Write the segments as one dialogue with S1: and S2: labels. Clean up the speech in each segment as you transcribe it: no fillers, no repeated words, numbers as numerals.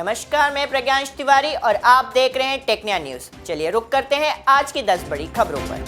S1: नमस्कार, मैं प्रज्ञांश तिवारी और आप देख रहे हैं टेक्निया न्यूज। चलिए रुक करते हैं आज की 10 बड़ी खबरों पर।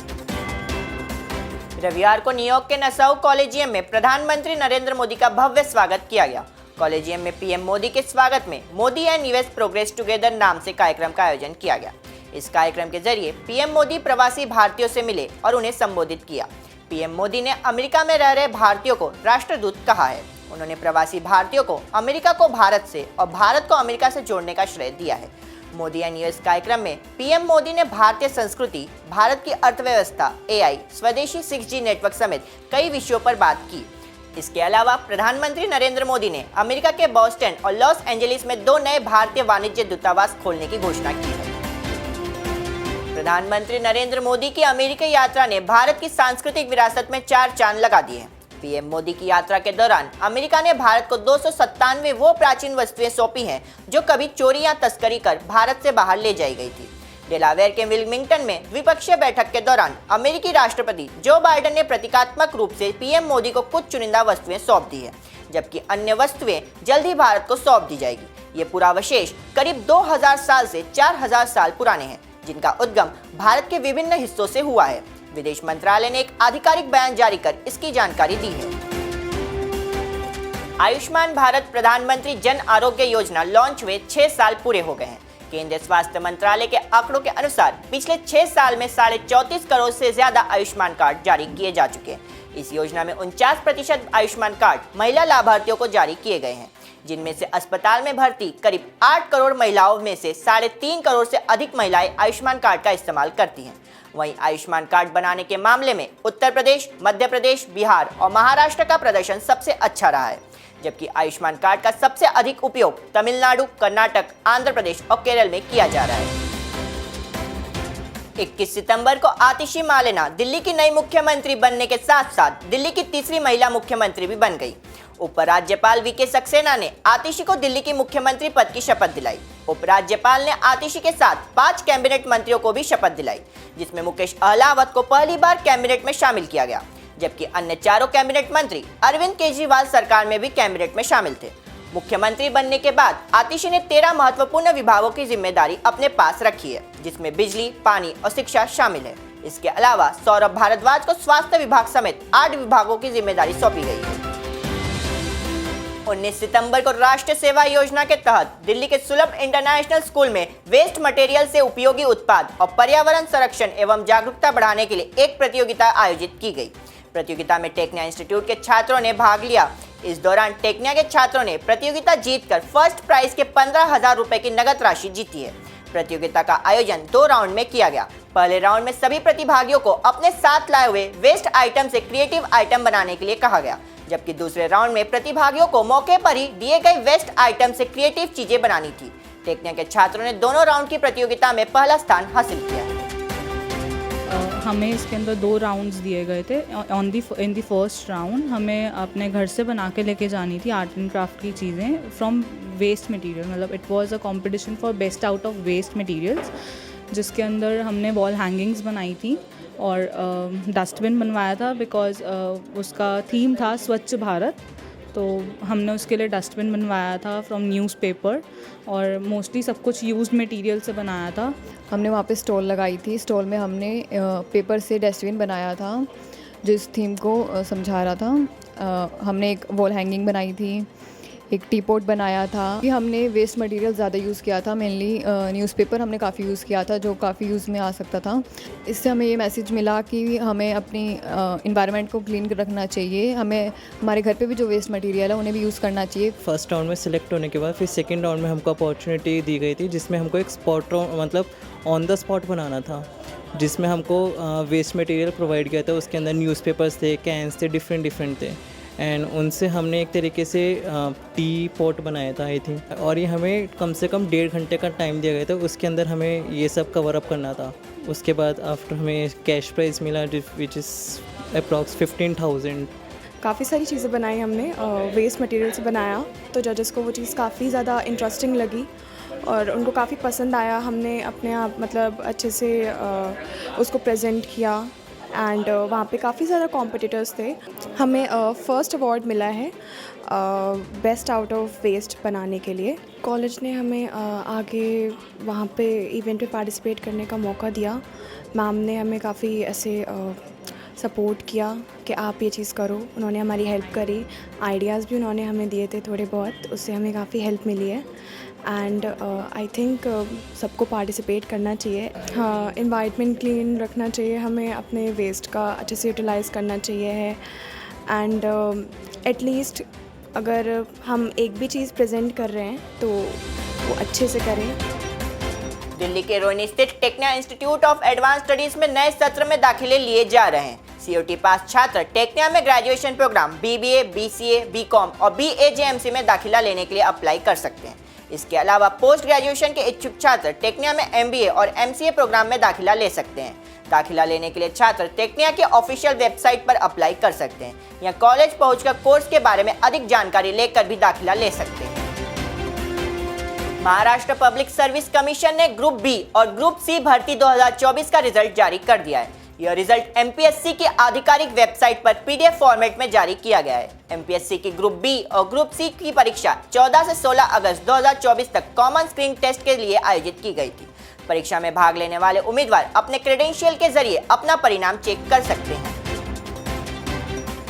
S1: रविवार को न्यूयॉर्क के नसाउ कॉलेजियम में प्रधानमंत्री नरेंद्र मोदी का भव्य स्वागत किया गया। कॉलेजियम में पीएम मोदी के स्वागत में Modi and US progress together नाम से कार्यक्रम का आयोजन किया गया। इस कार्यक्रम के जरिए पीएम मोदी प्रवासी भारतीयों से मिले और उन्हें संबोधित किया। पीएम मोदी ने अमेरिका में रह रहे भारतीयों को राष्ट्रदूत कहा है। उन्होंने प्रवासी भारतीयों को अमेरिका को भारत से और भारत को अमेरिका से जोड़ने का श्रेय दिया है। मोदी एंड यूएस कार्यक्रम में पीएम मोदी ने भारतीय संस्कृति, भारत की अर्थव्यवस्था, एआई, स्वदेशी 6G नेटवर्क समेत कई विषयों पर बात की। इसके अलावा प्रधानमंत्री नरेंद्र मोदी ने अमेरिका के बॉस्टन और लॉस एंजलिस में 2 नए भारतीय वाणिज्य दूतावास खोलने की घोषणा की है। प्रधानमंत्री नरेंद्र मोदी की अमेरिकी यात्रा ने भारत की सांस्कृतिक विरासत में 4 चांद लगा दिए हैं। पीएम मोदी की यात्रा के दौरान अमेरिका ने भारत को 297 वो प्राचीन वस्तुएं सौंपी हैं जो कभी चोरी या तस्करी कर भारत से बाहर ले जाई गई थी। डेलावेयर के विल्मिंगटन में द्विपक्षीय बैठक के दौरान अमेरिकी राष्ट्रपति जो बाइडेन ने प्रतीकात्मक रूप से पीएम मोदी को कुछ चुनिंदा वस्तुएं सौंप दी है, जबकि अन्य वस्तुएं जल्द ही भारत को सौंप दी जाएगी। ये पुरावशेष करीब 2000 साल से 4000 साल पुराने हैं, जिनका उद्गम भारत के विभिन्न हिस्सों से हुआ है। विदेश मंत्रालय ने एक आधिकारिक बयान जारी कर इसकी जानकारी दी है। आयुष्मान भारत प्रधानमंत्री जन आरोग्य योजना लॉन्च हुए 6 साल पूरे हो गए हैं। केंद्रीय स्वास्थ्य मंत्रालय के आंकड़ों के अनुसार पिछले 6 साल में 34.5 करोड़ से ज्यादा आयुष्मान कार्ड जारी किए जा चुके हैं। इस योजना में 49% आयुष्मान कार्ड महिला लाभार्थियों को जारी किए गए हैं, जिनमें से अस्पताल में भर्ती करीब 8 करोड़ महिलाओं में से 3.5 करोड़ से अधिक महिलाएं आयुष्मान कार्ड का इस्तेमाल करती हैं। वहीं आयुष्मान कार्ड बनाने के मामले में उत्तर प्रदेश, मध्य प्रदेश, बिहार और महाराष्ट्र का प्रदर्शन सबसे अच्छा रहा है, जबकि आयुष्मान कार्ड का सबसे अधिक उपयोग तमिलनाडु, कर्नाटक, आंध्र प्रदेश और केरल में किया जा रहा है। 21 सितंबर को आतिशी मालेना दिल्ली की नई मुख्यमंत्री बनने के साथ साथ दिल्ली की तीसरी महिला मुख्यमंत्री भी बन गई। उपराज्यपाल वीके सक्सेना ने आतिशी को दिल्ली की मुख्यमंत्री पद की शपथ दिलाई। उपराज्यपाल ने आतिशी के साथ 5 कैबिनेट मंत्रियों को भी शपथ दिलाई, जिसमें मुकेश अहलावत को पहली बार कैबिनेट में शामिल किया गया, जबकि अन्य 4 कैबिनेट मंत्री अरविंद केजरीवाल सरकार में भी कैबिनेट में शामिल थे। मुख्यमंत्री बनने के बाद आतिशी ने 13 महत्वपूर्ण विभागों की जिम्मेदारी अपने पास रखी है, जिसमें बिजली, पानी और शिक्षा शामिल है। इसके अलावा सौरभ भारद्वाज को स्वास्थ्य विभाग समेत 8 विभागों की जिम्मेदारी सौंपी गई है। 19 सितंबर को राष्ट्रीय सेवा योजना के तहत दिल्ली के सुलभ इंटरनेशनल स्कूल में वेस्ट मटेरियल से उपयोगी उत्पाद और पर्यावरण संरक्षण एवं जागरूकता बढ़ाने के लिए एक प्रतियोगिता आयोजित की गई। प्रतियोगिता में टेक्निया इंस्टीट्यूट के छात्रों ने भाग लिया। इस दौरान टेक्निया के छात्रों ने प्रतियोगिता जीतकर फर्स्ट प्राइज के 15,000 रुपए की नगद राशि जीती है। प्रतियोगिता का आयोजन 2 राउंड में किया गया। पहले राउंड में सभी प्रतिभागियों को अपने साथ लाए हुए वेस्ट आइटम से क्रिएटिव आइटम बनाने के लिए कहा गया, जबकि दूसरे राउंड में प्रतिभागियों को मौके पर ही दिए गए वेस्ट आइटम से क्रिएटिव चीजें बनानी थी। टेक्निया के छात्रों ने दोनों राउंड की प्रतियोगिता में पहला स्थान हासिल किया है।
S2: हमें इसके अंदर 2 राउंड्स दिए गए थे। इन द फर्स्ट राउंड हमें अपने घर से बना के लेके जानी थी आर्ट एंड क्राफ्ट की चीज़ें फ्रॉम वेस्ट मटेरियल। मतलब it was a competition for best out of waste materials, जिसके अंदर हमने वॉल हैंगिंग्स बनाई थी और डस्टबिन बनवाया था, बिकॉज उसका थीम था स्वच्छ भारत। तो हमने उसके लिए डस्टबिन बनवाया था फ्रॉम न्यूज़पेपर और मोस्टली सब कुछ यूज्ड मटेरियल से बनाया था।
S3: हमने वहाँ पे स्टॉल लगाई थी। स्टॉल में हमने पेपर से डस्टबिन बनाया था जो इस थीम को समझा रहा था। हमने एक वॉल हैंगिंग बनाई थी, एक टी पॉट बनाया था। हमने वेस्ट मटेरियल ज़्यादा यूज़ किया था, मेनली न्यूज़पेपर हमने काफ़ी यूज़ किया था जो काफ़ी यूज़ में आ सकता था। इससे हमें ये मैसेज मिला कि हमें अपनी इन्वायरमेंट को क्लीन रखना चाहिए। हमें हमारे घर पे भी जो वेस्ट मटेरियल है उन्हें भी यूज़ करना चाहिए।
S4: फर्स्ट राउंड में सिलेक्ट होने के बाद फिर सेकेंड राउंड में हमको अपॉर्चुनिटी दी गई थी, जिसमें हमको एक स्पॉट मतलब ऑन द स्पॉट बनाना था, जिसमें हमको वेस्ट मटेरियल प्रोवाइड किया था। उसके अंदर न्यूज़पेपर्स थे, कैंस थे, डिफरेंट थे एंड उनसे हमने एक तरीके से टी पॉट बनाया था आई थिंक। और ये हमें कम से कम 1.5 घंटे का टाइम दिया गया था। उसके अंदर हमें ये सब कवर अप करना था। उसके बाद आफ्टर हमें कैश प्राइज़ मिला विच इज़ अप्रॉक्स 15,000।
S5: काफ़ी सारी चीज़ें बनाई हमने, वेस्ट मटेरियल से बनाया, तो जजेस को वो चीज़ काफ़ी ज़्यादा इंटरेस्टिंग लगी और उनको काफ़ी पसंद आया। हमने अपने आप मतलब अच्छे से उसको प्रेजेंट किया एंड वहाँ पे काफ़ी ज़्यादा कॉम्पिटिटर्स थे। हमें फर्स्ट अवार्ड मिला है बेस्ट आउट ऑफ वेस्ट बनाने के लिए। कॉलेज ने हमें आगे वहाँ पे इवेंट में पार्टिसिपेट करने का मौका दिया। मैम ने हमें काफ़ी ऐसे सपोर्ट किया कि आप ये चीज़ करो। उन्होंने हमारी हेल्प करी, आइडियाज़ भी उन्होंने हमें दिए थे थोड़े बहुत, उससे हमें काफ़ी हेल्प मिली है। एंड आई थिंक सबको पार्टिसिपेट करना चाहिए। हाँ, इन्वायरमेंट क्लीन रखना चाहिए, हमें अपने वेस्ट का अच्छे से यूटिलाइज़ करना चाहिए है। एंड एटलीस्ट अगर हम एक भी चीज़ प्रेजेंट कर रहे हैं तो वो अच्छे से करें।
S1: दिल्ली के रोहिणी स्थित Tecnia institute of advance studies में नए सत्र में दाखिले लिए जा रहे हैं। सीओटी पास छात्र टेक्निया में graduation program BBA, BCA, BCom और बीएजेएमसी में दाखिला लेने के लिए अप्लाई कर सकते हैं। इसके अलावा पोस्ट ग्रेजुएशन के इच्छुक छात्र टेक्निया में एमबीए और एमसीए प्रोग्राम में दाखिला ले सकते हैं। दाखिला लेने के लिए छात्र टेक्निया के ऑफिशियल वेबसाइट पर अप्लाई कर सकते हैं या कॉलेज पहुंचकर कोर्स के बारे में अधिक जानकारी लेकर भी दाखिला ले सकते हैं। महाराष्ट्र पब्लिक सर्विस कमीशन ने ग्रुप बी और ग्रुप सी भर्ती 2024 का रिजल्ट जारी कर दिया है। यह रिजल्ट एमपीएससी की आधिकारिक वेबसाइट पर पीडीएफ फॉर्मेट में जारी किया गया है। एमपीएससी की ग्रुप बी और ग्रुप सी की परीक्षा 14 से 16 अगस्त 2024 तक कॉमन स्क्रीनिंग टेस्ट के लिए आयोजित की गई थी। परीक्षा में भाग लेने वाले उम्मीदवार अपने क्रेडेंशियल के जरिए अपना परिणाम चेक कर सकते हैं।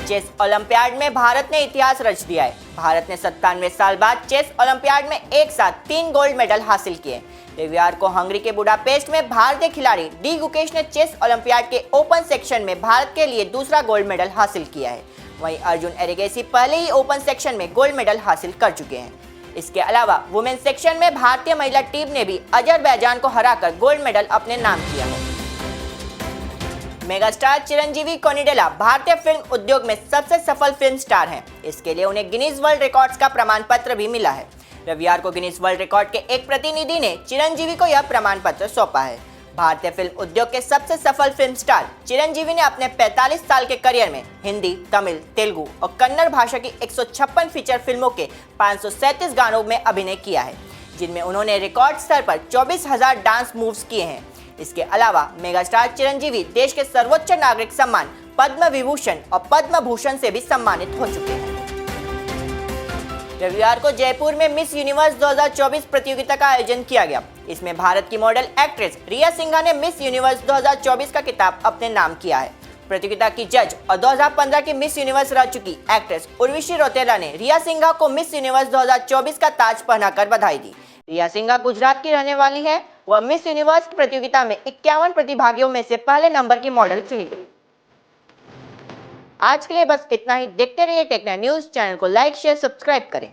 S1: चेस ओलंपियाड में भारत ने इतिहास रच दिया है। भारत ने 97 साल बाद चेस ओलंपियाड में एक साथ 3 गोल्ड मेडल हासिल किए। रविवार को हंगरी के बुडापेस्ट में भारतीय खिलाड़ी डी गुकेश ने चेस ओलंपियाड के ओपन सेक्शन में भारत के लिए दूसरा गोल्ड मेडल हासिल किया है। वहीं अर्जुन एरिगेसी पहले ही ओपन सेक्शन में गोल्ड मेडल हासिल कर चुके हैं। इसके अलावा वुमेन सेक्शन में भारतीय महिला टीम ने भी अजरबैजान को हराकर गोल्ड मेडल अपने नाम किया है। मेगास्टार चिरंजीवी कोनिडेला भारतीय फिल्म उद्योग में सबसे सफल फिल्म स्टार हैं। इसके लिए उन्हें गिनीज वर्ल्ड रिकॉर्ड्स का प्रमाण पत्र भी मिला है। रविवार को गिनीज वर्ल्ड रिकॉर्ड के एक प्रतिनिधि ने चिरंजीवी को यह प्रमाण पत्र सौंपा है। भारतीय फिल्म उद्योग के सबसे सफल फिल्म स्टार चिरंजीवी ने अपने 45 साल के करियर में हिंदी, तमिल, तेलुगु और कन्नड़ भाषा की 156 फीचर फिल्मों के 537 गानों में अभिनय किया है, जिनमें उन्होंने रिकॉर्ड स्तर पर 24,000 डांस मूव्स किए हैं। इसके अलावा मेगास्टार चिरंजीवी देश के सर्वोच्च नागरिक सम्मान पद्म विभूषण और पद्म भूषण से भी सम्मानित हो चुके हैं। रविवार को जयपुर में मिस यूनिवर्स 2024 प्रतियोगिता का आयोजन किया गया। इसमें भारत की मॉडल एक्ट्रेस रिया सिंघा ने मिस यूनिवर्स 2024 का खिताब अपने नाम किया है। प्रतियोगिता की जज और 2015 की मिस यूनिवर्स रह चुकी एक्ट्रेस उर्वशी रौतेला ने रिया सिंघा को मिस यूनिवर्स 2024 का ताज पहनाकर बधाई दी। रिया सिंघा गुजरात की रहने वाली है। वह मिस यूनिवर्स प्रतियोगिता में 51 प्रतिभागियों में से पहले नंबर की मॉडल थी। आज के लिए बस इतना ही। देखते रहिए टेक्निया न्यूज। चैनल को लाइक, शेयर, सब्सक्राइब करें।